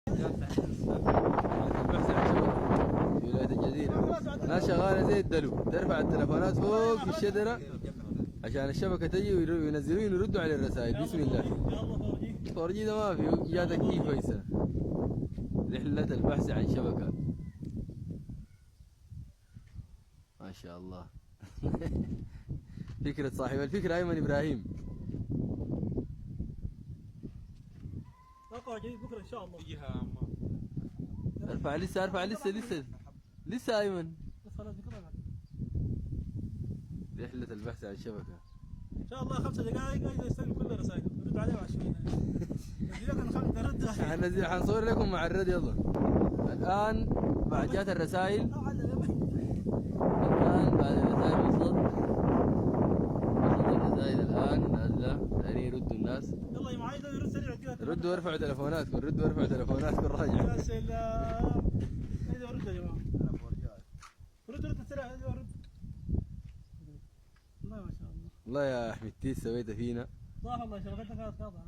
البحث عن شبكة في ولاية الجزيرة، ناس شغالة زي الدلو، ترفع التلفونات فوق في الشجرة عشان الشبكة تجي وينزلون ويردوا على الرسائل. بسم الله. 4G ده ما في، جاتك كيف هيسا رحلة البحث عن شبكة. ما شاء الله. فكرة صاحب الفكرة أيمن إبراهيم. موقع جديد بكرة إن شاء الله. ارفع لسه، ارفع لسه أيمن. بس خلاص بكرة. رحلة البحث عن شبكة. إن شاء الله 5 دقائق أجي أستلم كل الرسائل، رد عليه بعد شوية. حننزل، حنصور لكم مع الرد. يلا الآن بعد جات الرسائل، الآن بعد الرسائل وصلت الرسائل الآن نازلة، ثاني يردوا الناس. يلا يا معاي يرد سريع كذا. ردوا وارفعوا تلفوناتكم، ردوا وارفعوا تلفوناتكم راجع. يا سلام. ايوه رد يا جماعة. رد سريع، ايوه رد. والله ما شاء الله. والله يا أحمد تيس سويت فينا. صح والله شغلتك كانت قاطعة.